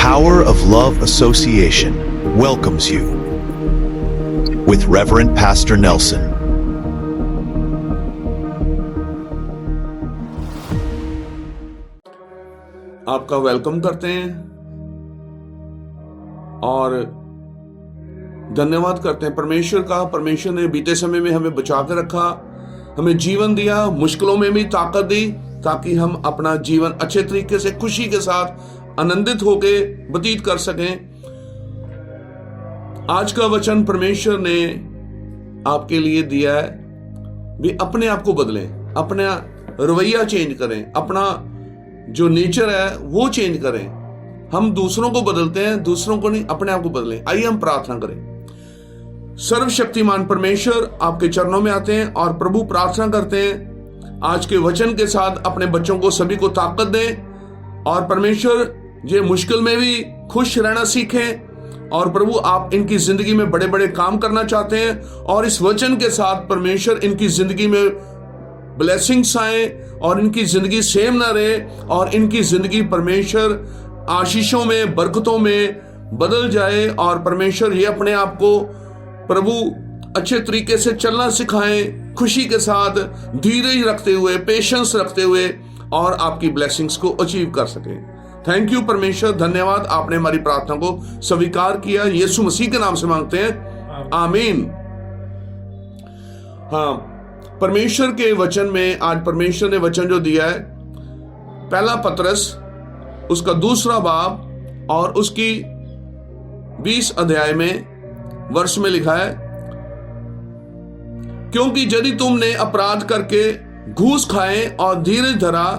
Power of Love Association welcomes you with Reverend Pastor Nelson. आपका welcome करते हैं और धन्यवाद करते हैं परमेश्वर का। परमेश्वर ने बीते समय में हमें बचा के रखा, हमें जीवन दिया, मुश्किलों में भी ताकत दी ताकि हम अपना जीवन अच्छे तरीके से खुशी के साथ आनंदित होके व्यतीत कर सकें। आज का वचन परमेश्वर ने आपके लिए दिया है भी अपने आप को बदलें, अपना रवैया चेंज करें, अपना जो नेचर है वो चेंज करें। हम दूसरों को बदलते हैं, दूसरों को नहीं, अपने आप को बदलें। आइए हम प्रार्थना करें। सर्वशक्तिमान परमेश्वर आपके चरणों में आते हैं और प्रभु प्रार्थना करते हैं आज के वचन के साथ अपने बच्चों को सभी को ताकत दें और परमेश्वर ये मुश्किल में भी खुश रहना सीखें। और प्रभु आप इनकी जिंदगी में बड़े बड़े काम करना चाहते हैं और इस वचन के साथ परमेश्वर इनकी जिंदगी में ब्लेसिंग्स आए और इनकी जिंदगी सेम ना रहे और इनकी जिंदगी परमेश्वर आशीषों में, बरकतों में बदल जाए और परमेश्वर ये अपने आप को प्रभु अच्छे तरीके से चलना सिखाएं, खुशी के साथ, धीरज रखते हुए, पेशेंस रखते हुए और आपकी ब्लेसिंग्स को अचीव कर सकें। थैंक यू परमेश्वर, धन्यवाद, आपने हमारी प्रार्थना को स्वीकार किया। यीशु मसीह के नाम से मांगते हैं, आमीन। हाँ, परमेश्वर के वचन में आज परमेश्वर ने वचन जो दिया है, पहला पतरस उसका 2 बाब और उसकी 20 अध्याय में वर्ष में लिखा है, क्योंकि यदि तुमने अपराध करके घूस खाए और धीरज धरा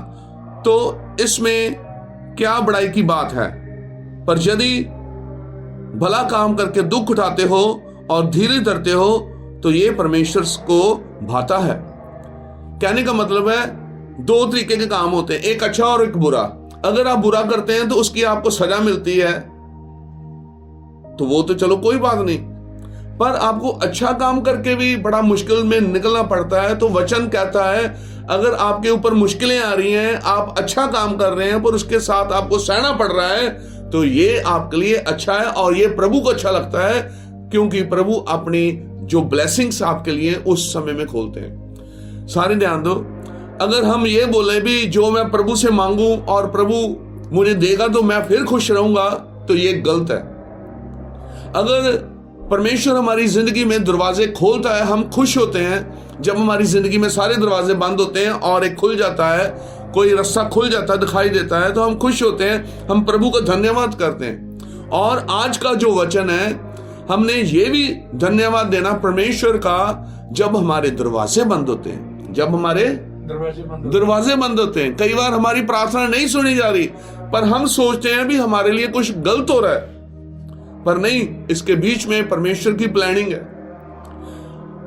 तो इसमें क्या बड़ाई की बात है, पर यदि भला काम करके दुख उठाते हो और धीरज धरते हो तो ये परमेश्वर को भाता है। कहने का मतलब है 2 तरीके के काम होते हैं, एक अच्छा और एक बुरा। अगर आप बुरा करते हैं तो उसकी आपको सजा मिलती है तो वो तो चलो कोई बात नहीं, पर आपको अच्छा काम करके भी बड़ा मुश्किल में निकलना पड़ता है। तो वचन कहता है अगर आपके ऊपर मुश्किलें आ रही हैं, आप अच्छा काम कर रहे हैं पर उसके साथ आपको सहना पड़ रहा है, तो ये आपके लिए अच्छा है और ये प्रभु को अच्छा लगता है, क्योंकि प्रभु अपनी जो ब्लेसिंग्स आपके लिए उस समय में खोलते हैं। सारे ध्यान दो, अगर हम ये बोले भी जो मैं प्रभु से मांगू और प्रभु मुझे देगा तो मैं फिर खुश रहूंगा, तो ये गलत है। अगर परमेश्वर हमारी जिंदगी में दरवाजे खोलता है, हम खुश होते हैं। जब हमारी जिंदगी में सारे दरवाजे बंद होते हैं और एक खुल जाता है, कोई रास्ता खुल जाता है, दिखाई देता है, तो हम खुश होते हैं, हम प्रभु का धन्यवाद करते हैं। और आज का जो वचन है, हमने ये भी धन्यवाद देना परमेश्वर का जब हमारे दरवाजे बंद होते हैं, जब हमारे दरवाजे बंद होते हैं। कई बार हमारी प्रार्थना नहीं सुनी जा रही पर हम सोचते हैं भी हमारे लिए कुछ गलत हो रहा है, पर नहीं, इसके बीच में परमेश्वर की प्लानिंग है।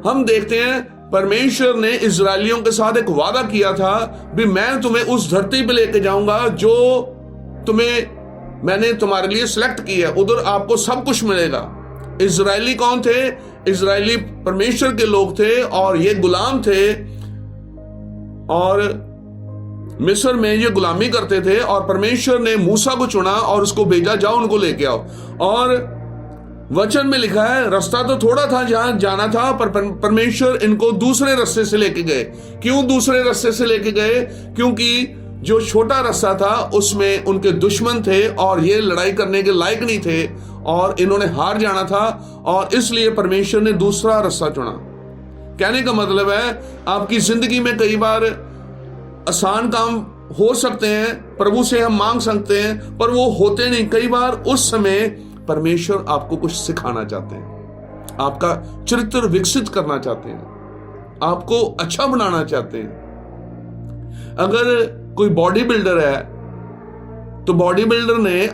हम देखते हैं परमेश्वर ने इजरायलियों के साथ एक वादा किया था भी मैं तुम्हें उस धरती पे लेके जाऊंगा जो मैंने तुम्हारे लिए सिलेक्ट किया, उधर आपको सब कुछ मिलेगा। इजरायली कौन थे? इजरायली परमेश्वर के लोग थे और ये गुलाम थे और मिस्र में ये गुलामी करते थे और परमेश्वर ने मूसा को चुना और उसको भेजा, जाओ उनको लेके आओ। और वचन में लिखा है रास्ता तो थोड़ा था जहां जाना था, पर परमेश्वर इनको दूसरे रास्ते से लेके गए। क्यों दूसरे रास्ते से लेके गए? क्योंकि जो छोटा रास्ता था उसमें उनके दुश्मन थे और ये लड़ाई करने के लायक नहीं थे और इन्होंने हार जाना था और इसलिए परमेश्वर ने दूसरा रास्ता चुना। कहने का मतलब है आपकी जिंदगी में कई बार आसान काम हो सकते हैं, प्रभु से हम मांग सकते हैं, पर वो होते नहीं। कई बार उस समय परमेश्वर आपको कुछ सिखाना चाहते हैं, आपका चरित्र विकसित करना चाहते हैं, आपको अच्छा बनाना चाहते हैं। अगर कोई बॉडी बिल्डर है तो बॉडी बिल्डर ने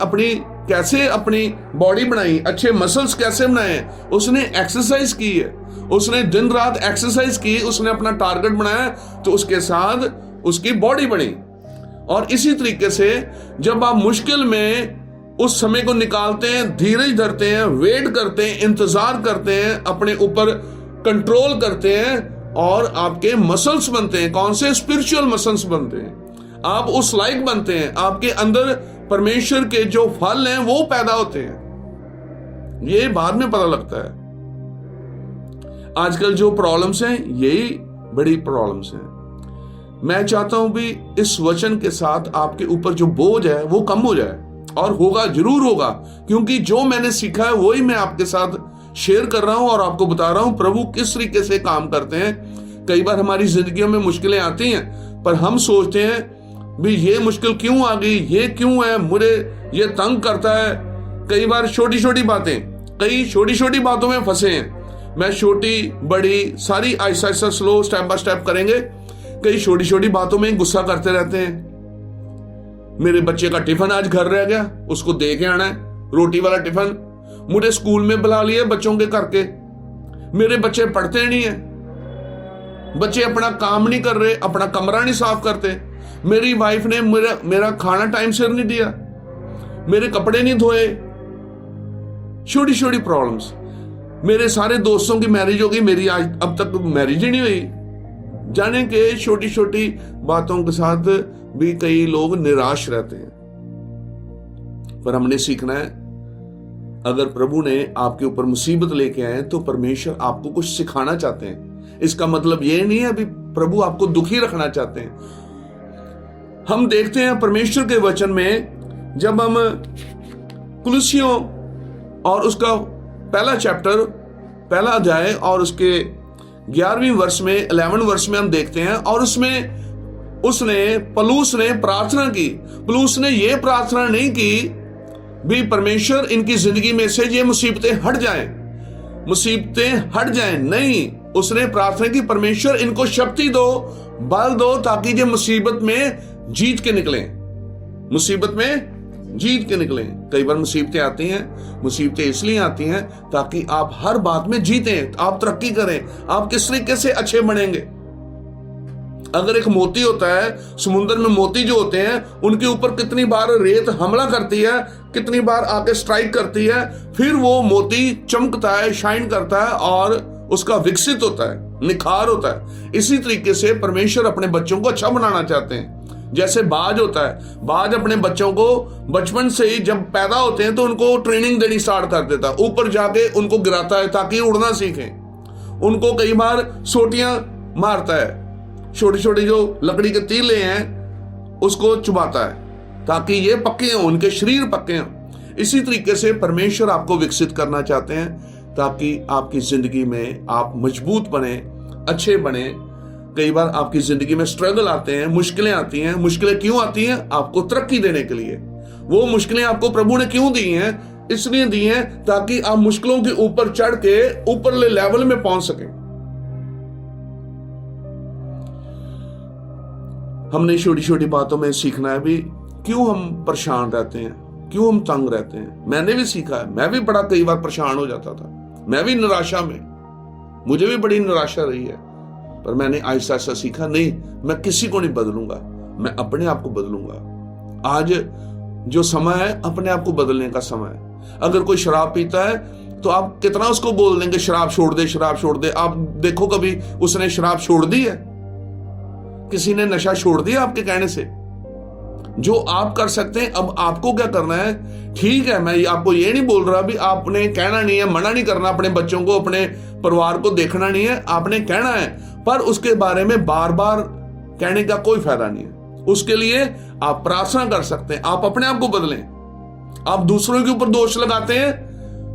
कैसे अपनी बॉडी बनाई, अच्छे मसल्स कैसे बनाए? उसने एक्सरसाइज की है, उसने दिन रात एक्सरसाइज की, उसने अपना टारगेट बनाया तो उसके साथ उसकी बॉडी बनी। और इसी तरीके से जब आप मुश्किल में उस समय को निकालते हैं, धीरज धरते हैं, वेट करते हैं, इंतजार करते हैं, अपने ऊपर कंट्रोल करते हैं और आपके मसल्स बनते हैं। कौन से? स्पिरिचुअल मसल्स बनते हैं। आप उस लायक बनते हैं, आपके अंदर परमेश्वर के जो फल हैं वो पैदा होते हैं। ये बाद में पता लगता है। आजकल जो प्रॉब्लम्स हैं यही बड़ी प्रॉब्लम्स हैं। मैं चाहता हूं भी इस वचन के साथ आपके ऊपर जो बोझ है वो कम हो जाए, और होगा, जरूर होगा, क्योंकि जो मैंने सीखा है वही मैं आपके साथ शेयर कर रहा हूं और आपको बता रहा हूं प्रभु किस तरीके से काम करते हैं। कई बार हमारी जिंदगियों में मुश्किलें आती हैं, पर हम सोचते हैं भी ये मुश्किल क्यों आ गई, ये क्यों है, मुझे ये तंग करता है। कई बार छोटी छोटी बातों में फंसे हैं। मैं छोटी बड़ी सारी Aahista Aahista slow step by step करेंगे। कई छोटी छोटी बातों में गुस्सा करते रहते हैं। मेरे बच्चे का टिफिन आज घर रह गया, उसको दे के आना है, रोटी वाला टिफिन। मुझे स्कूल में बुला लिए बच्चों के करके। मेरे बच्चे पढ़ते नहीं है, बच्चे अपना काम नहीं कर रहे, अपना कमरा नहीं साफ करते। मेरी वाइफ ने मेरा खाना टाइम सिर नहीं दिया, मेरे कपड़े नहीं धोए। छोटी छोटी प्रॉब्लम्स। मेरे सारे दोस्तों की मैरिज होगी, मेरी आज अब तक मैरिज ही नहीं हुई। जाने के छोटी छोटी बातों के साथ भी कई लोग निराश रहते हैं। पर हमने सीखना है, अगर प्रभु ने आपके ऊपर मुसीबत लेके आए तो परमेश्वर आपको कुछ सिखाना चाहते हैं। इसका मतलब ये नहीं है अभी प्रभु आपको दुखी रखना चाहते हैं। हम देखते हैं परमेश्वर के वचन में, जब हम कुलुसियों और उसका पहला चैप्टर, पहला अध्याय और उसके 11वीं वर्ष में 11 वर्ष में हम देखते हैं, और उसमें पलूस ने प्रार्थना की। पलूस ने यह प्रार्थना नहीं की भी परमेश्वर इनकी जिंदगी में से ये मुसीबतें हट जाएं, नहीं। उसने प्रार्थना की परमेश्वर इनको शक्ति दो, बल दो, ताकि ये मुसीबत में जीत के निकलें। कई बार मुसीबतें आती हैं, मुसीबतें इसलिए आती हैं ताकि आप हर बात में जीतें, आप तरक्की करें। आप किस तरीके से अच्छे बनेंगे। अगर एक मोती होता है, समुद्र में मोती जो होते हैं, उनके ऊपर कितनी बार रेत हमला करती है, कितनी बार आके स्ट्राइक करती है, फिर वो मोती चमकता है, शाइन करता है और उसका विकसित होता है, निखार होता है। इसी तरीके से परमेश्वर अपने बच्चों को अच्छा बनाना चाहते हैं। जैसे बाज होता है, बाज अपने बच्चों को बचपन से ही जब पैदा होते हैं तो उनको ट्रेनिंग देनी स्टार्ट कर देता है, ऊपर जाके उनको गिराता है ताकि उड़ना सीखें। उनको कई बार सोटियां मारता है, छोटी छोटी जो लकड़ी के तीले हैं उसको चुबाता है ताकि ये पक्के हों, उनके शरीर पक्के हों। इसी तरीके से परमेश्वर आपको विकसित करना चाहते हैं ताकि आपकी जिंदगी में आप मजबूत बने, अच्छे बने। कई बार आपकी जिंदगी में स्ट्रगल आते हैं, मुश्किलें आती हैं। मुश्किलें क्यों आती हैं? आपको तरक्की देने के लिए। वो मुश्किलें आपको प्रभु ने क्यों दी हैं? इसलिए दी हैं ताकि आप मुश्किलों के ऊपर चढ़ के ऊपरले लेवल में पहुंच सकें। हमने छोटी छोटी बातों में सीखना है भी, क्यों हम परेशान रहते हैं, क्यों हम तंग रहते हैं। मैंने भी सीखा है, मैं भी बड़ा कई बार परेशान हो जाता था, मैं भी निराशा में, मुझे भी बड़ी निराशा रही है। पर मैंने आहिस्ता आहिस्ता सीखा, नहीं, मैं किसी को नहीं बदलूंगा, मैं अपने आप को बदलूंगा। आज जो समय है अपने आप को बदलने का समय है। अगर कोई शराब पीता है तो आप कितना उसको बोल देंगे शराब छोड़ दे, शराब छोड़ दे। आप देखो कभी उसने शराब छोड़ दी है? किसी ने नशा छोड़ दिया आपके कहने से? जो आप कर सकते हैं, अब आपको क्या करना है। ठीक है, मैं आपको ये नहीं बोल रहा भी आपने कहना नहीं है, मना नहीं करना, अपने बच्चों को, अपने परिवार को देखना नहीं है, आपने कहना है, पर उसके बारे में बार बार कहने का कोई फायदा नहीं है। उसके लिए आप प्रार्थना कर सकते हैं, आप अपने आप को बदलें। आप दूसरों के ऊपर दोष लगाते हैं,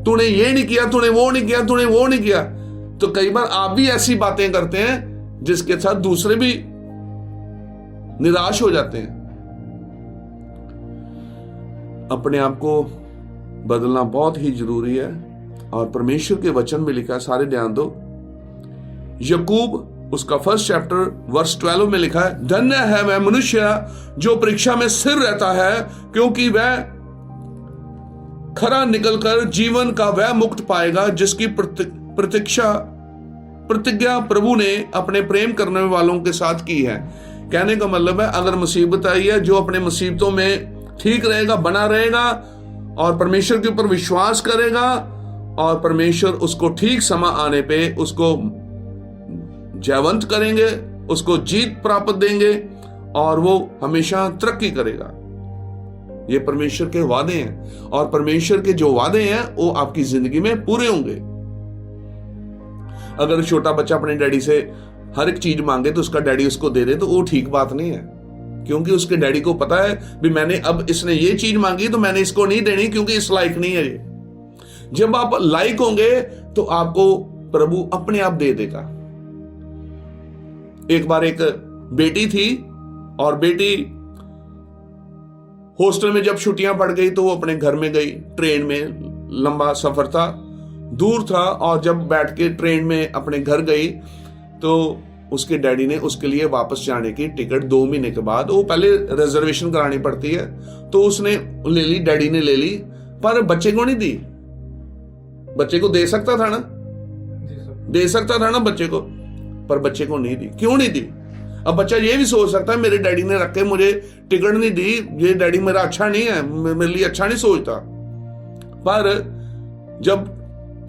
तूने ये नहीं किया, तूने वो नहीं किया, तूने वो नहीं किया, तो कई बार आप भी ऐसी बातें करते हैं जिसके साथ दूसरे भी निराश हो जाते हैं। अपने आप को बदलना बहुत ही जरूरी है और परमेश्वर के वचन में लिखा है, सारे ध्यान दो, यकूब उसका 1 चैप्टर वर्स 12 में लिखा है, धन्य है वह मनुष्य जो परीक्षा में स्थिर रहता है, क्योंकि वह खरा निकलकर जीवन का वह मुक्त पाएगा जिसकी प्रतिज्ञा प्रभु ने अपने प्रेम करने वालों के साथ की है। कहने का मतलब है, अगर मुसीबत आई है, जो अपने मुसीबतों में ठीक रहेगा, बना रहेगा और परमेश्वर के ऊपर विश्वास करेगा, और परमेश्वर उसको ठीक समय आने पे उसको जयवंत करेंगे, उसको जीत प्राप्त देंगे और वो हमेशा तरक्की करेगा। ये परमेश्वर के वादे हैं, और परमेश्वर के जो वादे हैं वो आपकी जिंदगी में पूरे होंगे। अगर छोटा बच्चा अपने डैडी से हर एक चीज मांगे तो उसका डैडी उसको दे दे, तो वो ठीक बात नहीं है, क्योंकि उसके डैडी को पता है भी मैंने अब इसने ये चीज मांगी तो मैंने इसको नहीं देनी, क्योंकि इस लायक नहीं है ये। जब आप लायक होंगे तो आपको प्रभु अपने आप दे देगा। एक बार एक बेटी थी, और बेटी हॉस्टल में जब छुट्टियां पड़ गई तो वो अपने घर में गई। ट्रेन में लंबा सफर था, दूर था, और जब बैठ के ट्रेन में अपने घर गई तो उसके डैडी ने उसके लिए वापस जाने की टिकट 2 महीने के बाद, वो पहले रिजर्वेशन करानी पड़ती है, तो उसने ले ली, डैडी ने ले ली, पर बच्चे को नहीं दी। बच्चे को दे सकता था ना, बच्चे को, पर बच्चे को नहीं दी। क्यों नहीं दी? अब बच्चा ये भी सोच सकता है मेरे डैडी ने रख के मुझे टिकट नहीं दी, ये डैडी मेरा अच्छा नहीं है, मेरे लिए अच्छा नहीं सोचता। पर जब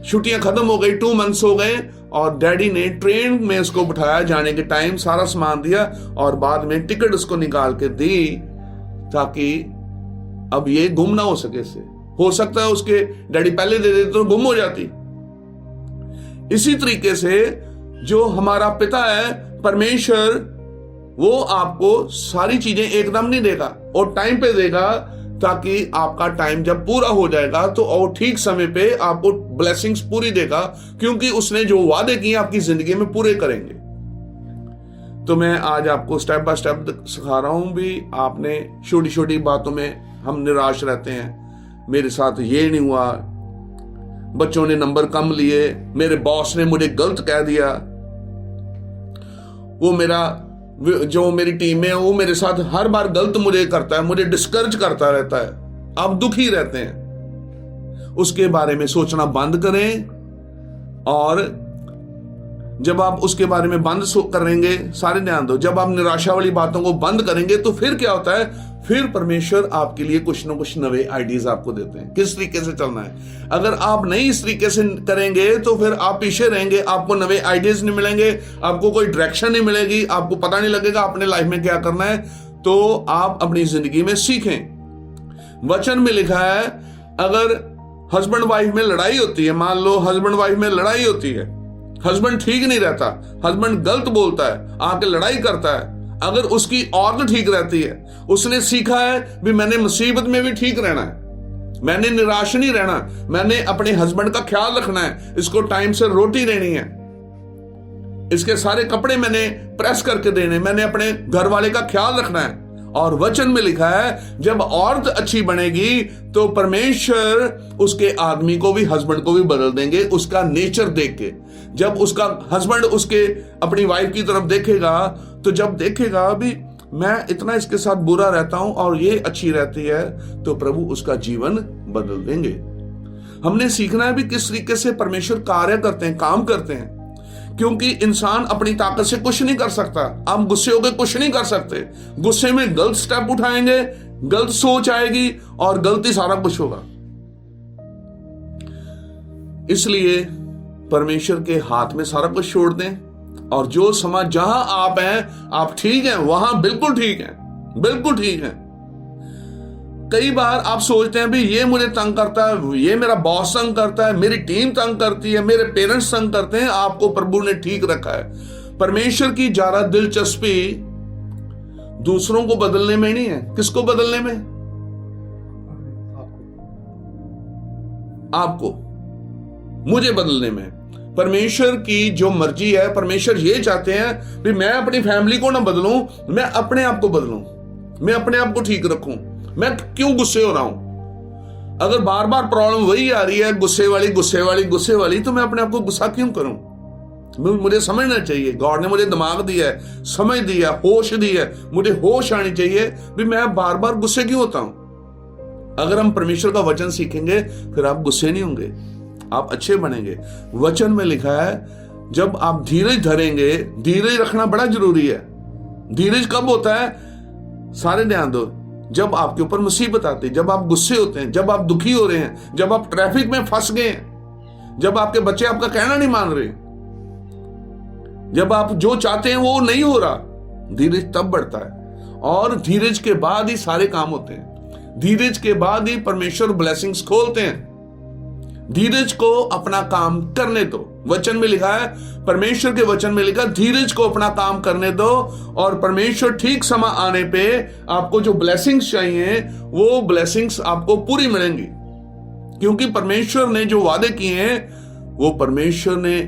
छुट्टियां खत्म हो गई, 2 मंथ्स हो गए, और डैडी ने ट्रेन में उसको बिठाया, जाने के टाइम सारा सामान दिया, और बाद में टिकट उसको निकाल के दी, ताकि अब ये गुम ना हो सके। से हो सकता है उसके डैडी पहले दे देते तो गुम हो जाती। इसी तरीके से जो हमारा पिता है परमेश्वर, वो आपको सारी चीजें एकदम नहीं देगा, और टाइम पे देगा, ताकि आपका टाइम जब पूरा हो जाएगा तो और ठीक समय पे आपको ब्लेसिंग्स पूरी देगा, क्योंकि उसने जो वादे किए आपकी जिंदगी में पूरे करेंगे। तो मैं आज आपको स्टेप बाय स्टेप सिखा रहा हूं भी। आपने छोटी छोटी बातों में हम निराश रहते हैं, मेरे साथ ये नहीं हुआ, बच्चों ने नंबर कम लिए, मेरे बॉस ने मुझे गलत कह दिया, वो जो मेरी टीम में है वो मेरे साथ हर बार गलत मुझे करता है, मुझे डिस्करेज करता रहता है। आप दुखी रहते हैं, उसके बारे में सोचना बंद करें, और जब आप उसके बारे में बंद करेंगे, सारे ध्यान दो, जब आप निराशा वाली बातों को बंद करेंगे तो फिर क्या होता है, फिर परमेश्वर आपके लिए कुछ ना कुछ नए आइडियाज आपको देते हैं किस तरीके से चलना है। अगर आप नहीं इस तरीके से करेंगे तो फिर आप पीछे रहेंगे, आपको नए आइडियाज नहीं मिलेंगे, आपको कोई डायरेक्शन नहीं मिलेगी, आपको पता नहीं लगेगा अपने लाइफ में क्या करना है। तो आप अपनी जिंदगी में सीखें। वचन में लिखा है, अगर हस्बैंड वाइफ में लड़ाई होती है, मान लो हस्बैंड वाइफ में लड़ाई होती है, हस्बैंड ठीक नहीं रहता, हस्बैंड गलत बोलता है, आके लड़ाई करता है, अगर उसकी औरत ठीक रहती है, उसने सीखा है भी मैंने मुसीबत में भी ठीक रहना है, मैंने निराश नहीं रहना, मैंने अपने हस्बैंड का ख्याल रखना है, इसको टाइम से रोटी देनी है, इसके सारे कपड़े मैंने प्रेस करके देने, मैंने अपने घर वाले का ख्याल रखना है। और वचन में लिखा है, जब औरत अच्छी बनेगी तो परमेश्वर उसके आदमी को भी, हस्बैंड को भी बदल देंगे उसका नेचर देख के। जब उसका हस्बैंड उसके अपनी वाइफ की तरफ देखेगा, तो जब देखेगा भी मैं इतना इसके साथ बुरा रहता हूं और ये अच्छी रहती है, तो प्रभु उसका जीवन बदल देंगे। हमने सीखना है भी किस तरीके से परमेश्वर कार्य करते हैं, काम करते हैं, क्योंकि इंसान अपनी ताकत से कुछ नहीं कर सकता। आप गुस्से होकर कुछ नहीं कर सकते, गुस्से में गलत स्टेप उठाएंगे, गलत सोच आएगी और गलती सारा कुछ होगा। इसलिए परमेश्वर के हाथ में सारा कुछ छोड़ दें, और जो समाज जहां आप हैं, आप ठीक हैं, वहां बिल्कुल ठीक हैं, बिल्कुल ठीक हैं। कई बार आप सोचते हैं भी ये मुझे तंग करता है, ये मेरा बॉस तंग करता है, मेरी टीम तंग करती है, मेरे पेरेंट्स तंग करते हैं। आपको प्रभु ने ठीक रखा है। परमेश्वर की ज्यादा दिलचस्पी दूसरों को बदलने में नहीं है। किसको बदलने में? आपको, मुझे बदलने में। परमेश्वर की जो मर्जी है, परमेश्वर ये चाहते हैं कि मैं अपनी फैमिली को ना बदलूं, मैं अपने आप को बदलूं, मैं अपने आप को ठीक रखूं। मैं क्यों गुस्से हो रहा हूं? अगर बार बार प्रॉब्लम वही आ रही है, गुस्से वाली, तो मैं अपने आप को गुस्सा क्यों करूं? मुझे समझना चाहिए, गॉड ने मुझे दिमाग दिया है, समझ दिया, होश दी है, मुझे होश आनी चाहिए भी मैं बार बार गुस्से क्यों होता हूं। अगर हम परमेश्वर का वचन सीखेंगे, फिर आप गुस्से नहीं होंगे, आप अच्छे बनेंगे। वचन में लिखा है, जब आप धीरज धरेंगे, धीरज रखना बड़ा जरूरी है। धीरज कब होता है? सारे ध्यान दो, जब आपके ऊपर मुसीबत आती है, जब आप गुस्से होते हैं, जब आप दुखी हो रहे हैं, जब आप ट्रैफिक में फंस गए हैं, जब आपके बच्चे आपका कहना नहीं मान रहे, जब आप जो चाहते हैं वो नहीं हो रहा, धीरज तब बढ़ता है। और धीरज के बाद ही सारे काम होते हैं। धीरज के बाद ही परमेश्वर ब्लेसिंग्स खोलते हैं। धीरज को अपना काम करने दो। वचन में लिखा है, परमेश्वर के वचन में लिखा, धीरज को अपना काम करने दो और परमेश्वर ठीक समय आने पे आपको जो ब्लेसिंग्स चाहिए वो ब्लेसिंग्स आपको पूरी मिलेंगी। क्योंकि परमेश्वर ने जो वादे किए हैं वो परमेश्वर ने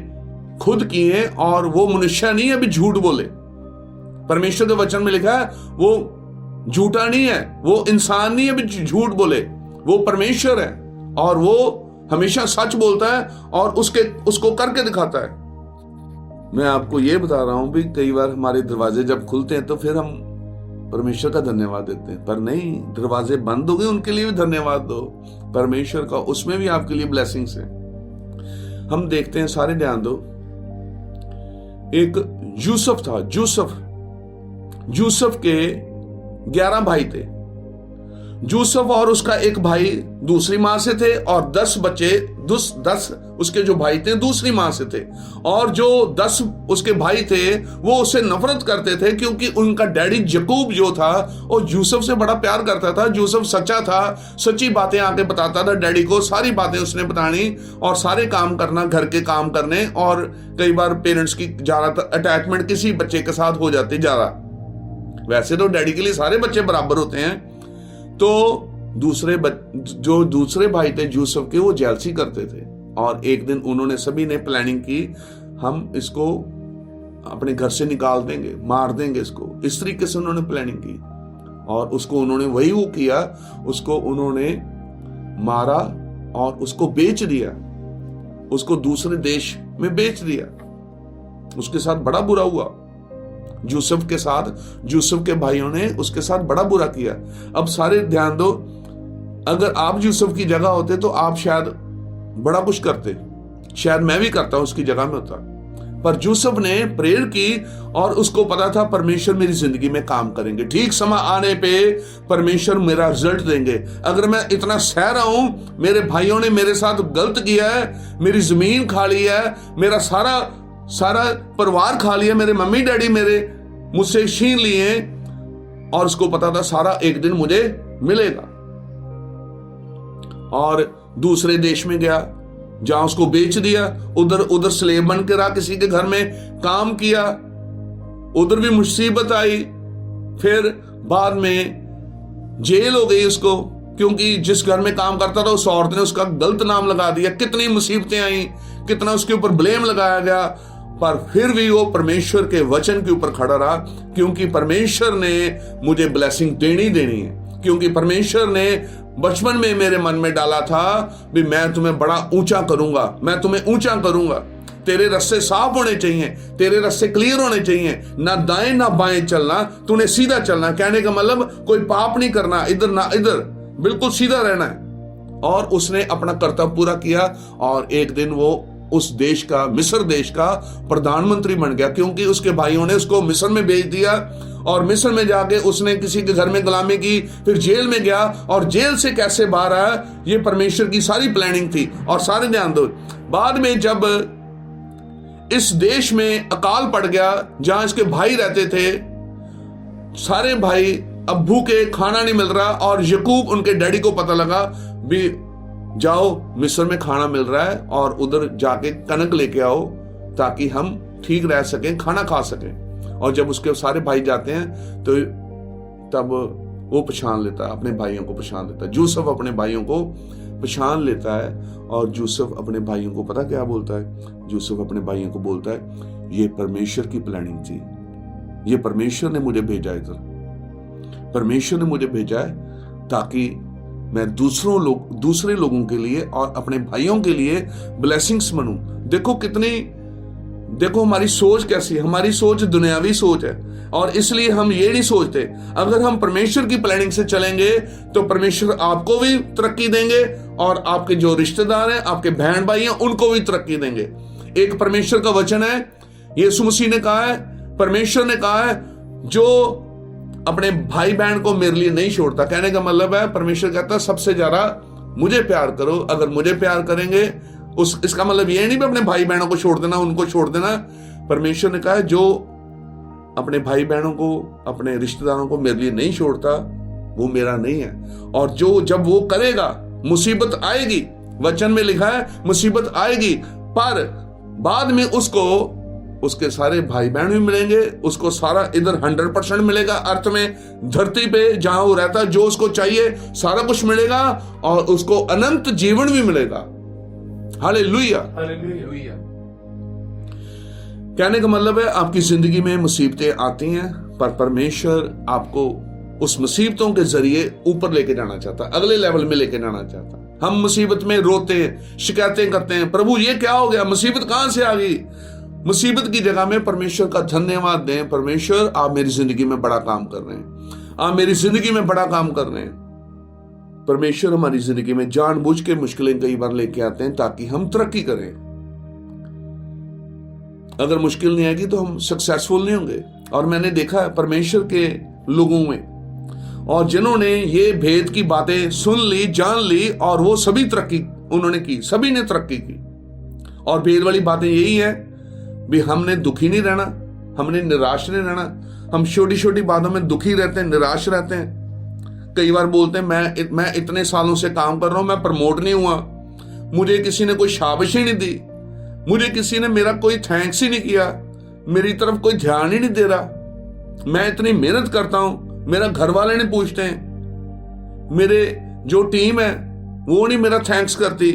खुद किए हैं और वो मनुष्य नहीं है अभी झूठ बोले। परमेश्वर के वचन में लिखा है वो झूठा नहीं है, वो इंसान नहीं है अभी झूठ बोले, वो परमेश्वर है और वो हमेशा सच बोलता है और उसको करके दिखाता है। मैं आपको ये बता रहा हूं भी कई बार हमारे दरवाजे जब खुलते हैं तो फिर हम परमेश्वर का धन्यवाद देते हैं, पर नहीं, दरवाजे बंद हो गए उनके लिए भी धन्यवाद दो परमेश्वर का, उसमें भी आपके लिए ब्लेसिंग्स है। हम देखते हैं, सारे ध्यान दो, एक यूसुफ था। यूसुफ के 11 भाई थे। यूसुफ और उसका एक भाई दूसरी मां से थे और 10 बच्चे 10 उसके जो भाई थे दूसरी मां से थे। और जो 10 उसके भाई थे वो उससे नफरत करते थे क्योंकि उनका डैडी यकूब जो था वो यूसुफ से बड़ा प्यार करता था। यूसुफ सच्चा था, सच्ची बातें आके बताता था डैडी को, सारी बातें उसने बतानी और सारे काम करना, घर के काम करने। और कई बार पेरेंट्स की ज्यादा अटैचमेंट किसी बच्चे के साथ हो जाती ज्यादा। वैसे तो डैडी के लिए सारे बच्चे बराबर होते हैं। तो जो दूसरे भाई थे यूसुफ के, वो जेलसी करते थे और एक दिन उन्होंने सभी ने प्लानिंग की, हम इसको अपने घर से निकाल देंगे, मार देंगे इसको। इस तरीके से उन्होंने प्लानिंग की और उसको उन्होंने वही वो किया, उसको उन्होंने मारा और उसको बेच दिया, उसको दूसरे देश में बेच दिया। उसके साथ बड़ा बुरा हुआ यूसुफ के साथ, यूसुफ के भाइयों ने उसके साथ बड़ा बुरा किया। अब सारे ध्यान दो, अगर आप यूसुफ की जगह होते तो आप शायद बड़ा कुछ करते, शायद मैं भी करता, उसकी जगह में होता। पर यूसुफ ने प्रेयर की और उसको पता था परमेश्वर मेरी जिंदगी में काम करेंगे, ठीक समय आने पे परमेश्वर मेरा रिजल्ट देंगे। अगर मैं इतना सह रहा हूं, मेरे भाइयों ने मेरे साथ गलत किया है, मेरी जमीन खा ली है, मेरा सारा परिवार खा लिया, मेरे मम्मी डैडी मेरे मुझसे छीन लिए और उसको पता था सारा एक दिन मुझे मिलेगा। और दूसरे देश में गया, जहां उसको बेच दिया, उधर स्लेव बन के रहा, किसी के घर में काम किया, उधर भी मुसीबत आई। फिर बाद में जेल हो गई उसको, क्योंकि जिस घर में काम करता था उस औरत ने उसका गलत नाम लगा दिया। कितनी मुसीबतें आई, कितना उसके ऊपर ब्लेम लगाया गया, पर फिर भी वो परमेश्वर के वचन के ऊपर खड़ा रहा, क्योंकि परमेश्वर ने मुझे ब्लेसिंग देनी है। क्योंकि परमेश्वर ने बचपन में मेरे मन में डाला था भी मैं तुम्हें बड़ा ऊंचा करूंगा, मैं तुम्हें ऊंचा करूंगा। तेरे रास्ते साफ होने चाहिए, तेरे रास्ते क्लियर होने चाहिए, ना दाएं ना बाएं चलना, तूने सीधा चलना। कहने का मतलब कोई पाप नहीं करना, इधर ना इधर, बिल्कुल सीधा रहना है। और उसने अपना कर्तव्य पूरा किया और एक दिन वो उस देश का, मिस्र देश का प्रधानमंत्री बन गया, क्योंकि उसके भाइयों ने उसको मिस्र में भेज दिया। और मिस्र में जाके उसने किसी के घर में गुलामी की, फिर जेल में गया और जेल से कैसे बाहर आया, ये परमेश्वर की सारी प्लानिंग थी। और सारे ध्यान दो, बाद में जब इस देश में अकाल पड़ गया जहां इसके भाई रहते थे, सारे भाई अब भूखे, खाना नहीं मिल रहा, और यकूब उनके डैडी को पता लगा भी जाओ मिस्र में खाना मिल रहा है और उधर जाके कनक लेके आओ ताकि हम ठीक रह सकें, खाना खा सकें। और जब उसके सारे भाई जाते हैं तो तब वो पहचान लेता है, अपने भाइयों को पहचान लेता है। यूसुफ अपने भाइयों को पहचान लेता है और यूसुफ अपने भाइयों को पता क्या बोलता है? यूसुफ अपने भाइयों को बोलता है, ये परमेश्वर की प्लानिंग थी, ये परमेश्वर ने मुझे भेजा इधर, परमेश्वर ने मुझे भेजा है ताकि मैं दूसरे लोगों के लिए और अपने भाइयों के लिए ब्लेसिंग्स बनूं। देखो हमारी सोच कैसी है, हमारी सोच दुनियावी सोच है और इसलिए हम ये नहीं सोचते। अगर हम परमेश्वर की प्लानिंग से चलेंगे तो परमेश्वर आपको भी तरक्की देंगे और आपके जो रिश्तेदार हैं, आपके बहन भाई हैं, उनको भी तरक्की देंगे। एक परमेश्वर का वचन है, यीशु मसीह ने कहा है, परमेश्वर ने कहा है, जो अपने भाई बहन को मेरे लिए नहीं छोड़ता। कहने का मतलब है परमेश्वर कहता है सबसे ज्यादा मुझे प्यार करो। अगर मुझे प्यार करेंगे इसका मतलब ये नहीं भी अपने भाई बहनों को छोड़ देना, उनको छोड़ देना। परमेश्वर ने कहा जो अपने भाई बहनों को, अपने रिश्तेदारों को मेरे लिए नहीं छोड़ता, वो मेरा नहीं है। और जो जब वो करेगा, मुसीबत आएगी, वचन में लिखा है मुसीबत आएगी, पर बाद में उसको उसके सारे भाई बहन भी मिलेंगे, उसको सारा इधर 100% मिलेगा, अर्थ में धरती पे जहां वो रहता है जो उसको चाहिए सारा कुछ मिलेगा, और उसको अनंत जीवन भी मिलेगा। हालेलुया। हालेलुया। कहने का मतलब है आपकी जिंदगी में मुसीबतें आती हैं, पर परमेश्वर आपको उस मुसीबतों के जरिए ऊपर लेके जाना चाहता, अगले लेवल में लेके जाना चाहता। हम मुसीबत में रोते हैं, शिकायतें करते हैं, प्रभु ये क्या हो गया, मुसीबत कहां से आ गई। मुसीबत की जगह में परमेश्वर का धन्यवाद दें, परमेश्वर आप मेरी जिंदगी में बड़ा काम कर रहे हैं, आप मेरी जिंदगी में बड़ा काम कर रहे हैं। परमेश्वर हमारी जिंदगी में जानबूझ के मुश्किलें कई बार लेके आते हैं ताकि हम तरक्की करें। अगर मुश्किल नहीं आएगी तो हम सक्सेसफुल नहीं होंगे। और मैंने देखा है परमेश्वर के लोगों में, और जिन्होंने ये भेद की बातें सुन ली, जान ली, और वो सभी तरक्की उन्होंने की, सभी ने तरक्की की। और भेद वाली बातें यही है भी हमने दुखी नहीं रहना, हमने निराश नहीं रहना। हम छोटी छोटी बातों में दुखी रहते हैं, निराश रहते हैं। कई बार बोलते हैं मैं इतने सालों से काम कर रहा हूं, मैं प्रमोट नहीं हुआ, मुझे किसी ने कोई शाबाशी नहीं दी, मुझे किसी ने मेरा कोई थैंक्स ही नहीं किया, मेरी तरफ कोई ध्यान ही नहीं दे रहा। मैं इतनी मेहनत करता हूं, मेरा घर वाले नहीं पूछते हैं, मेरे जो टीम है वो नहीं मेरा थैंक्स करती।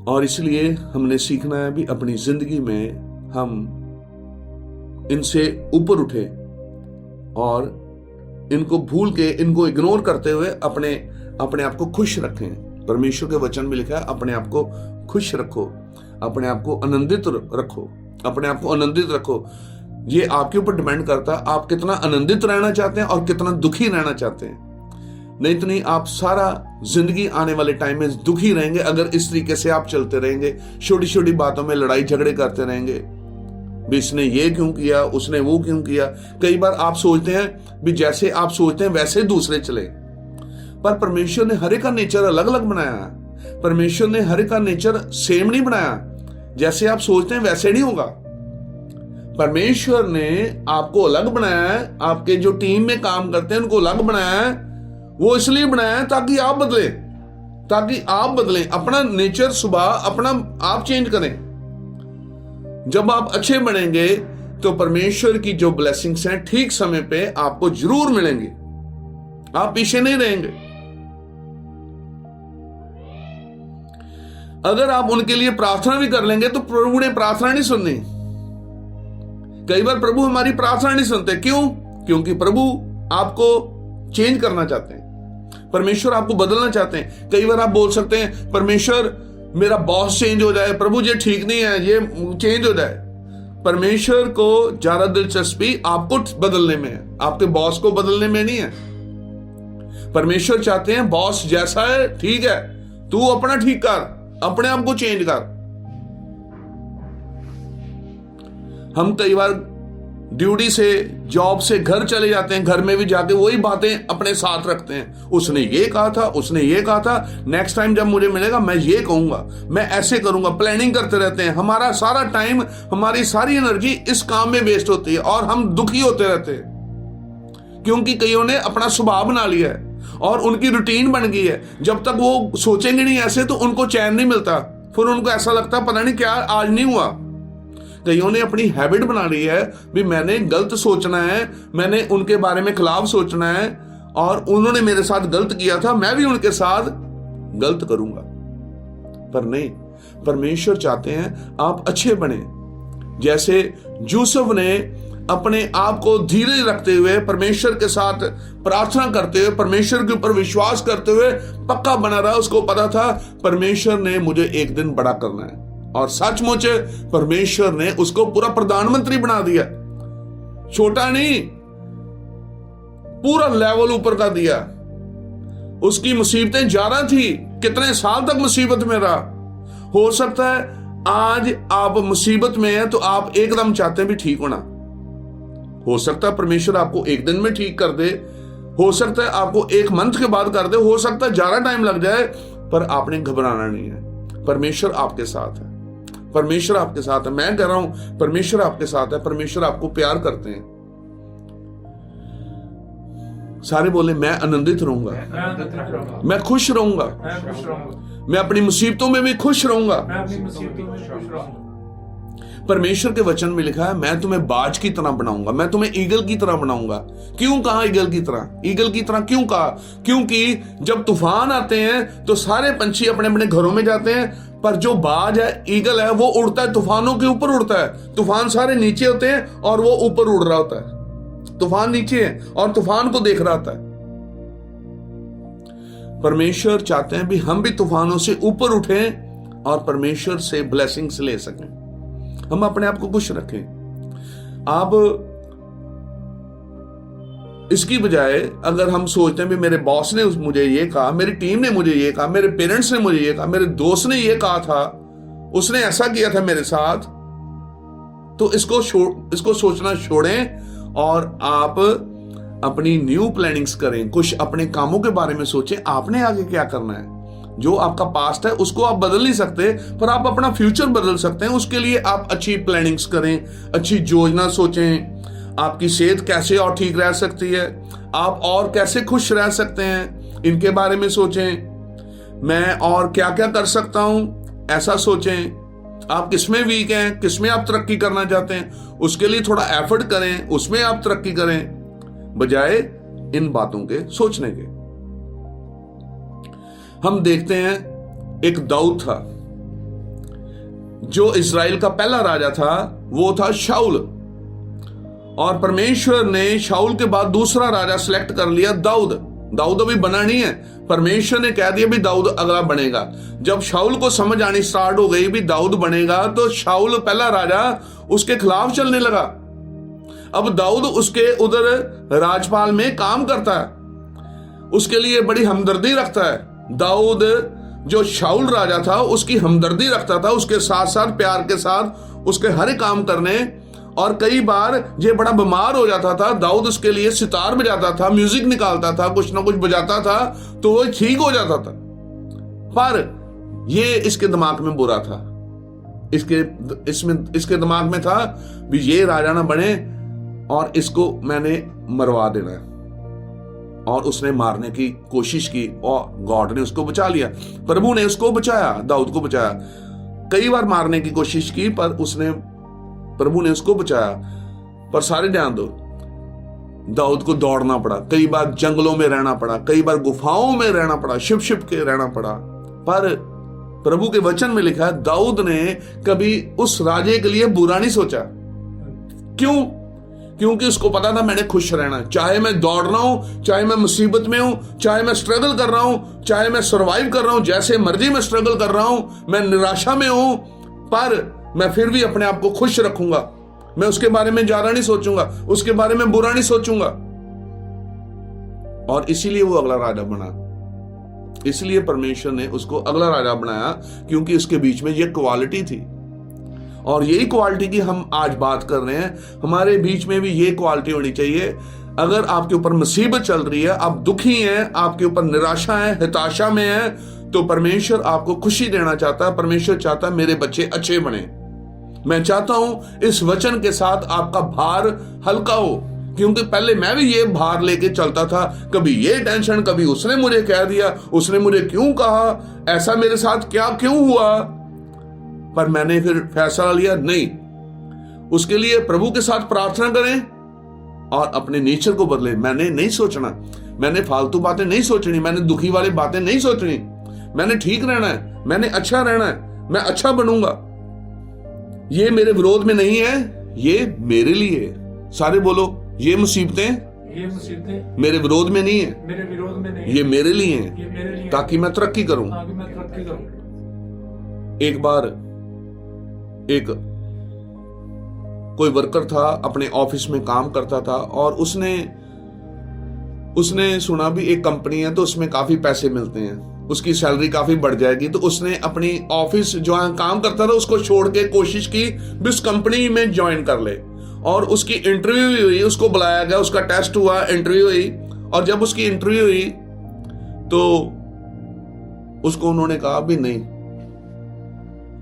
और इसलिए हमने सीखना है भी अपनी जिंदगी में हम इनसे ऊपर उठे और इनको भूल के, इनको इग्नोर करते हुए अपने आप को खुश रखें। परमेश्वर के वचन में लिखा है अपने आप को खुश रखो, अपने आप को आनंदित रखो, अपने आप को आनंदित रखो। ये आपके ऊपर डिपेंड करता है आप कितना आनंदित रहना चाहते हैं और कितना दुखी रहना चाहते हैं। नहीं तो नहीं, आप सारा जिंदगी आने वाले टाइम में दुखी रहेंगे अगर इस तरीके से आप चलते रहेंगे, छोटी छोटी बातों में लड़ाई झगड़े करते रहेंगे, भी इसने ये क्यों किया, उसने वो क्यों किया। कई बार आप सोचते हैं भी जैसे आप सोचते हैं वैसे दूसरे चले, पर परमेश्वर ने हर एक का नेचर अलग अलग बनाया है। परमेश्वर ने हर एक का नेचर सेम नहीं बनाया, जैसे आप सोचते हैं वैसे नहीं होगा। परमेश्वर ने आपको अलग बनाया है, आपके जो टीम में काम करते हैं उनको अलग बनाया है। वो इसलिए बनाया है ताकि आप बदलें, अपना नेचर स्वभाव अपना आप चेंज करें। जब आप अच्छे बनेंगे तो परमेश्वर की जो ब्लेसिंग्स हैं ठीक समय पे आपको जरूर मिलेंगी, आप पीछे नहीं रहेंगे। अगर आप उनके लिए प्रार्थना भी कर लेंगे तो प्रभु ने प्रार्थना नहीं सुननी। कई बार प्रभु हमारी प्रार्थना नहीं सुनते, क्यों? क्योंकि प्रभु आपको चेंज करना चाहते हैं, परमेश्वर आपको बदलना चाहते हैं। कई बार आप बोल सकते हैं परमेश्वर मेरा बॉस चेंज हो जाए, प्रभु ये ठीक नहीं है, ये चेंज हो जाए। परमेश्वर को ज्यादा दिलचस्पी आपको बदलने में है, आपके बॉस को बदलने में नहीं है। परमेश्वर चाहते हैं बॉस जैसा है ठीक है, तू अपना ठीक कर, अपने आप को चेंज कर। हम कई बार ड्यूटी से, जॉब से घर चले जाते हैं, घर में भी जाके वही बातें अपने साथ रखते हैं। उसने ये कहा था, उसने ये कहा था, नेक्स्ट टाइम जब मुझे मिलेगा मैं ये कहूंगा, मैं ऐसे करूंगा, प्लानिंग करते रहते हैं। हमारा सारा टाइम, हमारी सारी एनर्जी इस काम में वेस्ट होती है और हम दुखी होते रहते हैं, क्योंकि कईयों ने अपना स्वभाव बना लिया है और उनकी रूटीन बन गई है। जब तक वो सोचेंगे नहीं ऐसे तो उनको चैन नहीं मिलता, फिर उनको ऐसा लगता पता नहीं क्या आज नहीं हुआ। कईयों ने अपनी हैबिट बना ली है भी मैंने गलत सोचना है, मैंने उनके बारे में खिलाफ सोचना है, और उन्होंने मेरे साथ गलत किया था, मैं भी उनके साथ गलत करूंगा। पर नहीं, परमेश्वर चाहते हैं आप अच्छे बने। जैसे यूसुफ ने अपने आप को धीरे रखते हुए, परमेश्वर के साथ प्रार्थना करते हुए, परमेश्वर के ऊपर विश्वास करते हुए पक्का बना रहा। उसको पता था परमेश्वर ने मुझे एक दिन बड़ा करना है, और सचमुच परमेश्वर ने उसको पूरा प्रधानमंत्री बना दिया। छोटा नहीं, पूरा लेवल ऊपर का दिया। उसकी मुसीबतें ज्यादा थी, कितने साल तक मुसीबत में रहा। हो सकता है आज आप मुसीबत में हैं तो आप एकदम चाहते हैं भी ठीक होना। हो सकता है परमेश्वर आपको एक दिन में ठीक कर दे, हो सकता है आपको एक मंथ के बाद कर दे, हो सकता है ज्यादा टाइम लग जाए, पर आपने घबराना नहीं है। परमेश्वर आपके साथ है, परमेश्वर आपके साथ है। मैं कह रहा हूं परमेश्वर आपके साथ है, परमेश्वर आपको प्यार करते हैं। सारे बोले मैं आनंदित रहूंगा, मैं आनंदित रहूंगा, मैं खुश रहूंगा, मैं खुश रहूंगा, मैं अपनी मुसीबतों में भी खुश रहूंगा। मैं अपनी मुसीबतों में खुश रहूंगा। परमेश्वर के वचन में लिखा है मैं तुम्हें बाज की तरह बनाऊंगा, मैं तुम्हें ईगल की तरह बनाऊंगा। क्यों कहा ईगल की तरह? ईगल की तरह क्यों कहा? क्योंकि जब तूफान आते हैं तो सारे पंछी अपने अपने घरों में जाते हैं, पर जो बाज है, ईगल है, वो उड़ता है, तूफानों के ऊपर उड़ता है। तूफान सारे नीचे होते हैं और वो ऊपर उड़ रहा होता है। तूफान नीचे है और तूफान को देख रहा होता है। परमेश्वर चाहते हैं भी हम भी तूफानों से ऊपर उठें और परमेश्वर से ब्लेसिंग्स ले सकें, हम अपने आप को खुश रखें। आप इसकी बजाय अगर हम सोचते हैं भी मेरे बॉस ने मुझे ये कहा, मेरी टीम ने मुझे ये कहा, मेरे पेरेंट्स ने मुझे ये कहा, मेरे दोस्त ने ये कहा था, उसने ऐसा किया था मेरे साथ, तो इसको सोचना छोड़ें और आप अपनी न्यू प्लानिंग्स करें। कुछ अपने कामों के बारे में सोचें, आपने आगे क्या करना है। जो आपका पास्ट है उसको आप बदल नहीं सकते, पर आप अपना फ्यूचर बदल सकते हैं। उसके लिए आप अच्छी प्लानिंग्स करें, अच्छी योजना सोचें। आपकी सेहत कैसे और ठीक रह सकती है, आप और कैसे खुश रह सकते हैं, इनके बारे में सोचें। मैं और क्या क्या कर सकता हूं, ऐसा सोचें। आप किसमें वीक हैं, किसमें आप तरक्की करना चाहते हैं, उसके लिए थोड़ा एफर्ट करें, उसमें आप तरक्की करें, बजाय इन बातों के सोचने के। हम देखते हैं एक दाऊद था, जो इजराइल का पहला राजा था, वो था शाऊल। और परमेश्वर ने शाऊल के बाद दूसरा राजा सिलेक्ट कर लिया, दाऊद। दाऊद अभी बना नहीं है, परमेश्वर ने कह दिया भी दाऊद अगला बनेगा। जब शाऊल को समझ आनी स्टार्ट हो गई भी दाऊद बनेगा, तो शाऊल पहला राजा उसके खिलाफ चलने लगा। अब दाऊद उसके उधर राजपाल में काम करता है, उसके लिए बड़ी हमदर्दी रखता है। दाऊद जो शाऊल राजा था उसकी हमदर्दी रखता था, उसके साथ साथ प्यार के साथ उसके हर काम करने। और कई बार ये बड़ा बीमार हो जाता था, दाऊद उसके लिए सितार बजाता था, म्यूजिक निकालता था, कुछ ना कुछ बजाता था, तो वो ठीक हो जाता था। पर ये इसके दिमाग में बुरा था, इसके दिमाग में था भी ये राजा ना बने और इसको मैंने मरवा देना है। और उसने मारने की कोशिश की और गॉड ने उसको बचा लिया, प्रभु ने उसको बचाया, दाऊद को बचाया। कई बार मारने की कोशिश की पर प्रभु ने उसको बचाया। पर सारे ध्यान दो, दाऊद को दौड़ना पड़ा, कई बार जंगलों में रहना पड़ा, कई बार गुफाओं में रहना पड़ा, छिप के रहना पड़ा। पर प्रभु के वचन में लिखा है दाऊद ने कभी उस राजे के लिए बुरा नहीं सोचा। क्यों? क्योंकि उसको पता था मैंने खुश रहना, चाहे मैं दौड़ रहा हूं, चाहे मैं मुसीबत में हूं, चाहे मैं स्ट्रगल कर रहा हूं, चाहे मैं सरवाइव कर रहा हूं, जैसे मर्जी मैं स्ट्रगल कर रहा हूं, मैं निराशा में हूं, पर मैं फिर भी अपने आप को खुश रखूंगा। मैं उसके बारे में ज्यादा नहीं सोचूंगा, उसके बारे में बुरा नहीं सोचूंगा। और इसीलिए वो अगला राजा बना। इसलिए परमेश्वर ने उसको अगला राजा बनाया, क्योंकि उसके बीच में ये क्वालिटी थी। और यही क्वालिटी की हम आज बात कर रहे हैं। हमारे बीच में भी ये क्वालिटी होनी चाहिए। अगर आपके ऊपर मुसीबत चल रही है, आप दुखी हैं, आपके ऊपर निराशा है, हताशा में है, तो परमेश्वर आपको खुशी देना चाहता है। परमेश्वर चाहता है मेरे बच्चे अच्छे बने। मैं चाहता हूं इस वचन के साथ आपका भार हल्का हो, क्योंकि पहले मैं भी ये भार लेके चलता था, कभी ये टेंशन, कभी उसने मुझे कह दिया, उसने मुझे क्यों कहा, ऐसा मेरे साथ क्यों हुआ। पर मैंने फिर फैसला लिया, नहीं, उसके लिए प्रभु के साथ प्रार्थना करें और अपने नेचर को बदले। मैंने नहीं सोचना, मैंने फालतू बातें नहीं सोचनी, मैंने दुखी वाली बातें नहीं सोचनी, मैंने ठीक रहना है, मैंने अच्छा रहना है, मैं अच्छा बनूंगा। ये मेरे विरोध में नहीं है, ये मेरे लिए है। सारे बोलो, ये मुसीबतें मेरे विरोध में नहीं है, मेरे विरोध में नहीं, ये मेरे लिए है, ये मेरे लिए, ताकि मैं तरक्की करूं। ताकि मैं तरक्की करूं। एक बार एक कोई वर्कर था, अपने ऑफिस में काम करता था, और उसने सुना भी एक कंपनी है तो उसमें काफी पैसे मिलते हैं, उसकी सैलरी काफी बढ़ जाएगी। तो उसने अपनी ऑफिस जो काम करता था उसको छोड़ के कोशिश की भी उस कंपनी में ज्वाइन कर ले। और उसकी इंटरव्यू भी हुई, उसको बुलाया गया, उसका टेस्ट हुआ, इंटरव्यू हुई। और जब उसकी इंटरव्यू हुई तो उसको उन्होंने कहा भी नहीं,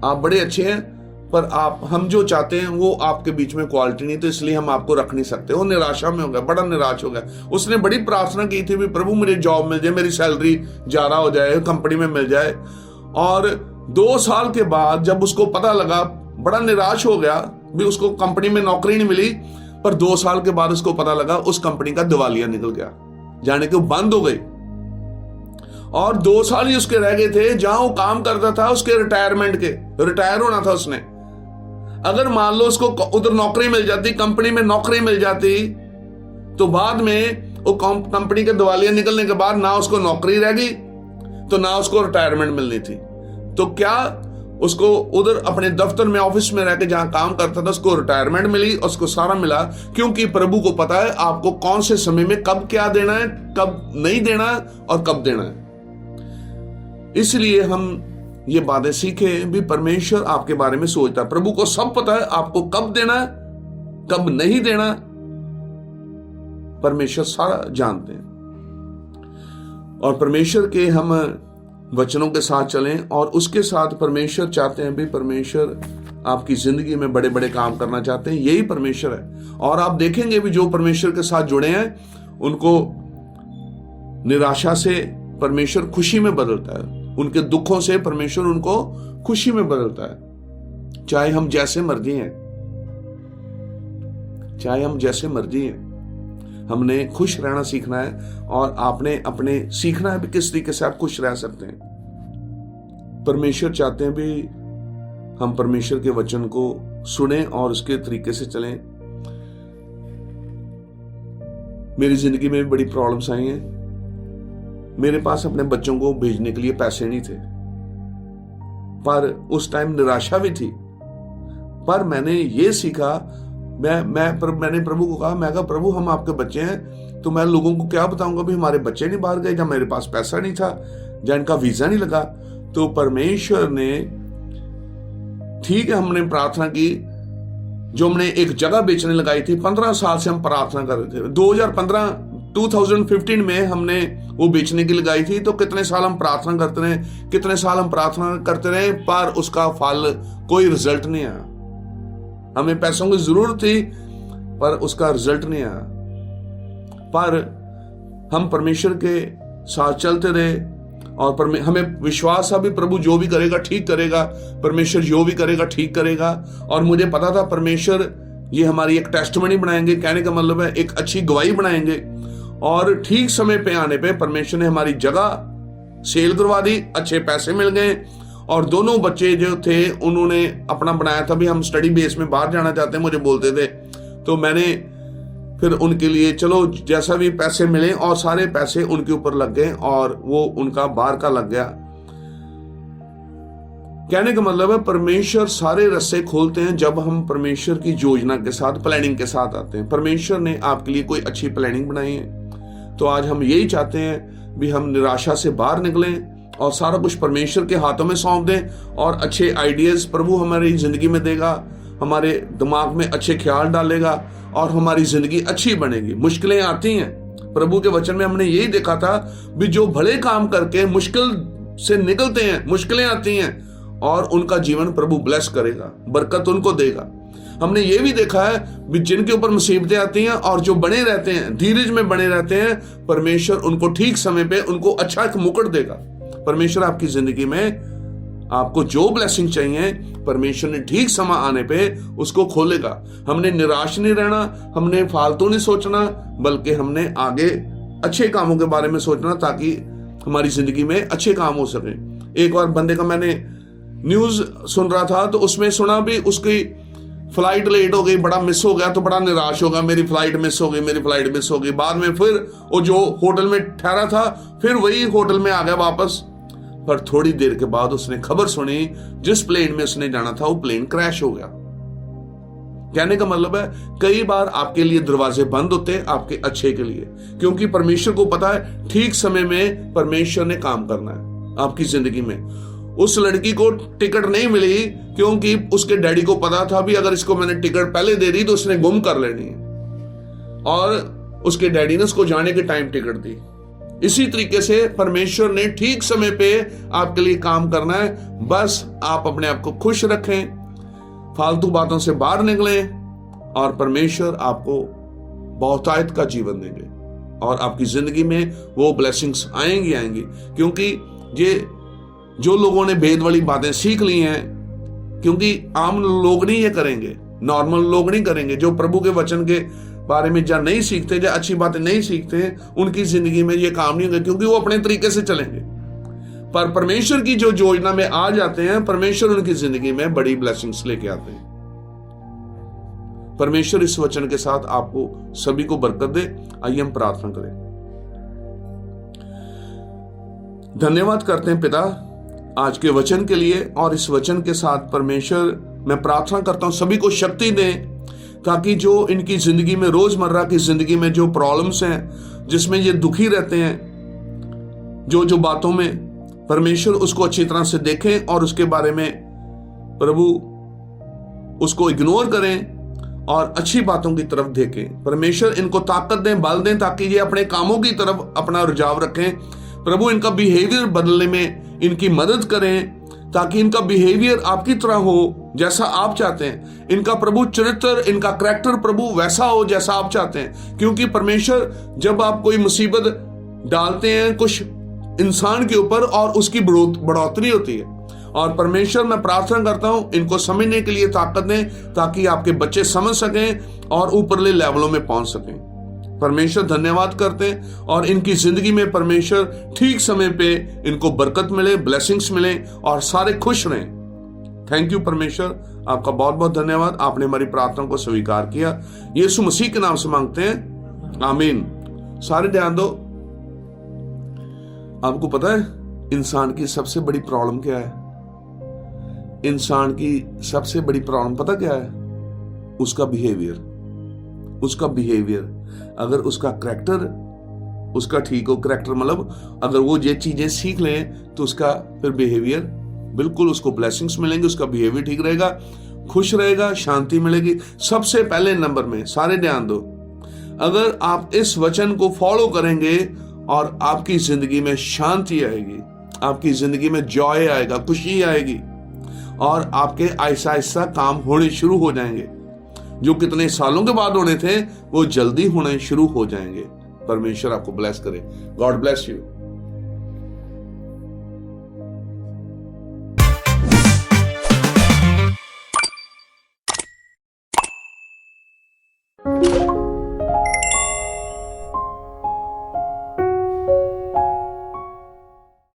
आप बड़े अच्छे हैं, पर हम जो चाहते हैं वो आपके बीच में क्वालिटी नहीं, तो इसलिए हम आपको रख नहीं सकते। वो निराशा में हो गया, बड़ा निराश हो गया। उसने बड़ी प्रार्थना की थी भी प्रभु मुझे जॉब मिल जाए, मेरी सैलरी ज्यादा हो जाए, कंपनी में मिल जाए। और 2 साल के बाद जब उसको पता लगा, बड़ा निराश हो गया भी उसको कंपनी में नौकरी नहीं मिली। पर 2 साल के बाद उसको पता लगा उस कंपनी का दिवालिया निकल गया, जाने के वो बंद हो गई। और 2 साल ही उसके रह गए थे जहां वो काम करता था, उसके रिटायरमेंट के, रिटायर होना था उसने। अगर मान लो उसको उधर नौकरी मिल जाती, कंपनी में नौकरी मिल जाती, तो बाद में वो कंपनी के दिवालिया निकलने के बाद ना उसको नौकरी रह गई, तो ना उसको रिटायरमेंट मिलनी थी। तो क्या उसको उधर अपने दफ्तर में, ऑफिस में रह के जहां काम करता था, उसको रिटायरमेंट मिली और उसको सारा मिला, क्योंकि प्रभु को पता है आपको कौन से समय में कब क्या देना है, कब नहीं देना है और कब देना है। इसलिए हम ये बातें सीखे भी परमेश्वर आपके बारे में सोचता है। प्रभु को सब पता है आपको कब देना है, कब नहीं देना। परमेश्वर सारा जानते हैं। और परमेश्वर के हम वचनों के साथ चलें, और उसके साथ परमेश्वर चाहते हैं भी, परमेश्वर आपकी जिंदगी में बड़े बड़े काम करना चाहते हैं। यही परमेश्वर है। और आप देखेंगे भी जो परमेश्वर के साथ जुड़े हैं उनको निराशा से परमेश्वर खुशी में बदलता है, उनके दुखों से परमेश्वर उनको खुशी में बदलता है। चाहे हम जैसे मर्जी हैं, चाहे हम जैसे मर्जी हैं, हमने खुश रहना सीखना है। और आपने अपने सीखना है भी किस तरीके से आप खुश रह सकते हैं। परमेश्वर चाहते हैं भी हम परमेश्वर के वचन को सुने और उसके तरीके से चलें। मेरी जिंदगी में भी बड़ी प्रॉब्लम्स आई हैं। मेरे पास अपने बच्चों को भेजने के लिए पैसे नहीं थे, पर उस टाइम निराशा भी थी। पर मैंने ये सीखा, मैंने प्रभु को कहा, मैं कहा प्रभु हम आपके बच्चे हैं, तो मैं लोगों को क्या बताऊंगा भी हमारे बच्चे नहीं बाहर गए, जब मेरे पास पैसा नहीं था, जब इनका वीजा नहीं लगा। तो परमेश्वर ने, ठीक है, हमने प्रार्थना की, जो हमने एक जगह बेचने लगाई थी, 15 साल से हम प्रार्थना कर रहे थे। 2015 में हमने वो बेचने की लगाई थी। तो कितने साल हम प्रार्थना करते रहे, कितने साल हम प्रार्थना करते रहे, पर उसका फल कोई रिजल्ट नहीं आया। हमें पैसों की जरूरत थी पर उसका रिजल्ट नहीं आया। पर हम परमेश्वर के साथ चलते रहे और हमें विश्वास था भी प्रभु जो भी करेगा ठीक करेगा, परमेश्वर जो भी करेगा ठीक करेगा। और मुझे पता था परमेश्वर ये हमारी एक टेस्टिमनी बनाएंगे, कहने का मतलब है एक अच्छी गवाही बनाएंगे। और ठीक समय पे आने पे परमेश्वर ने हमारी जगह सेल करवा दी, अच्छे पैसे मिल गए। और दोनों बच्चे जो थे उन्होंने अपना बनाया था भी हम स्टडी बेस में बाहर जाना चाहते हैं, मुझे बोलते थे। तो मैंने फिर उनके लिए चलो जैसा भी पैसे मिले, और सारे पैसे उनके ऊपर लग गए और वो उनका बाहर का लग गया। कहने का मतलब है परमेश्वर सारे रास्ते खोलते हैं जब हम परमेश्वर की योजना के साथ, प्लानिंग के साथ आते हैं। परमेश्वर ने आपके लिए कोई अच्छी प्लानिंग बनाई है। तो आज हम यही चाहते हैं भी हम निराशा से बाहर निकलें और सारा कुछ परमेश्वर के हाथों में सौंप दें। और अच्छे आइडियाज प्रभु हमारी जिंदगी में देगा, हमारे दिमाग में अच्छे ख्याल डालेगा और हमारी जिंदगी अच्छी बनेगी। मुश्किलें आती हैं, प्रभु के वचन में हमने यही देखा था भी जो भले काम करके मुश्किल से निकलते हैं, मुश्किलें आती हैं और उनका जीवन प्रभु ब्लेस करेगा, बरकत उनको देगा। हमने ये भी देखा है भी जिनके ऊपर मुसीबतें आती हैं और जो बने रहते हैं, धीरज में बने रहते हैं, परमेश्वर उनको ठीक समय पे उनको अच्छा एक मुकुट देगा। परमेश्वर आपकी जिंदगी में आपको जो ब्लेसिंग चाहिए परमेश्वर ने ठीक समय आने पे उसको खोलेगा। हमने निराश नहीं रहना, हमने फालतू नहीं सोचना, बल्कि हमने आगे अच्छे कामों के बारे में सोचना ताकि हमारी जिंदगी में अच्छे काम हो सके। एक बार बंदे का मैंने न्यूज सुन रहा था तो उसमें सुना भी उसकी फ्लाइट लेट हो गई, बड़ा मिस हो गया, तो बड़ा निराश होगा, मेरी फ्लाइट मिस हो गई, मेरी फ्लाइट मिस हो गई। बाद में फिर वो जो होटल में ठहरा था फिर वही होटल में आ गया वापस। पर थोड़ी देर के बाद उसने खबर सुनी जिस प्लेन में उसने जाना था वो प्लेन क्रैश हो गया। कहने का मतलब है कई बार आपके लिए दरवाजे बंद होते हैं आपके अच्छे के लिए, क्योंकि परमेश्वर को पता है ठीक समय में परमेश्वर ने काम करना है आपकी जिंदगी में। उस लड़की को टिकट नहीं मिली क्योंकि उसके डैडी को पता था भी अगर इसको मैंने टिकट पहले दे दी तो उसने गुम कर लेनी है, और उसके डैडी ने उसको जाने के टाइम टिकट दी। इसी तरीके से परमेश्वर ने ठीक समय पे आपके लिए काम करना है। बस आप अपने आप को खुश रखें, फालतू बातों से बाहर निकलें और परमेश्वर आपको बहुतायत का जीवन देंगे और आपकी जिंदगी में वो ब्लेसिंग्स आएंगी क्योंकि ये जो लोगों ने भेद वाली बातें सीख ली हैं, क्योंकि आम लोग नहीं ये करेंगे, नॉर्मल लोग नहीं करेंगे, जो प्रभु के वचन के बारे में या नहीं सीखते या अच्छी बातें नहीं सीखते, उनकी जिंदगी में ये काम नहीं होगा क्योंकि वो अपने तरीके से चलेंगे। पर परमेश्वर की जो योजना में आ जाते हैं, परमेश्वर उनकी जिंदगी में बड़ी ब्लेसिंग्स लेके आते हैं। परमेश्वर इस वचन के साथ आपको सभी को बरकत दे। आइए हम प्रार्थना करें। धन्यवाद करते हैं पिता आज के वचन के लिए, और इस वचन के साथ परमेश्वर मैं प्रार्थना करता हूं सभी को शक्ति दें ताकि जो इनकी जिंदगी में, रोजमर्रा की जिंदगी में जो प्रॉब्लम्स हैं, जिसमें ये दुखी रहते हैं, जो बातों में, परमेश्वर उसको अच्छी तरह से देखें और उसके बारे में प्रभु उसको इग्नोर करें और अच्छी बातों की तरफ देखें। परमेश्वर इनको ताकत दें, बल दें ताकि ये अपने कामों की तरफ अपना रुझाव रखें। प्रभु इनका बिहेवियर बदलने में इनकी मदद करें ताकि इनका बिहेवियर आपकी तरह हो जैसा आप चाहते हैं। इनका प्रभु चरित्र, इनका करैक्टर प्रभु वैसा हो जैसा आप चाहते हैं, क्योंकि परमेश्वर जब आप कोई मुसीबत डालते हैं कुछ इंसान के ऊपर और उसकी बढ़ोतरी होती है। और परमेश्वर मैं प्रार्थना करता हूं इनको समझने के लिए ताकत दें ताकि आपके बच्चे समझ सकें और ऊपरले लेवलों में पहुंच सकें। परमेश्वर धन्यवाद करते हैं और इनकी जिंदगी में परमेश्वर ठीक समय पे इनको बरकत मिले, ब्लेसिंग्स मिले और सारे खुश रहें। थैंक यू परमेश्वर, आपका बहुत बहुत धन्यवाद। आपने हमारी प्रार्थना को स्वीकार किया। यीशु मसीह के नाम से मांगते हैं, आमीन। सारे ध्यान दो। आपको पता है इंसान की सबसे बड़ी प्रॉब्लम क्या है? इंसान की सबसे बड़ी प्रॉब्लम पता क्या है? उसका बिहेवियर। उसका बिहेवियर अगर उसका करैक्टर उसका ठीक हो, करैक्टर मतलब अगर वो ये चीजें सीख लें तो उसका फिर बिहेवियर बिल्कुल, उसको ब्लेसिंग्स मिलेंगे, उसका बिहेवियर ठीक रहेगा, खुश रहेगा, शांति मिलेगी। सबसे पहले नंबर में सारे ध्यान दो, अगर आप इस वचन को फॉलो करेंगे और आपकी जिंदगी में शांति आएगी, आपकी जिंदगी में जॉय आएगा, खुशी आएगी और आपके ऐसा ऐसा काम होने शुरू हो जाएंगे जो कितने सालों के बाद होने थे वो जल्दी होने शुरू हो जाएंगे। परमेश्वर आपको ब्लेस करे। God bless you.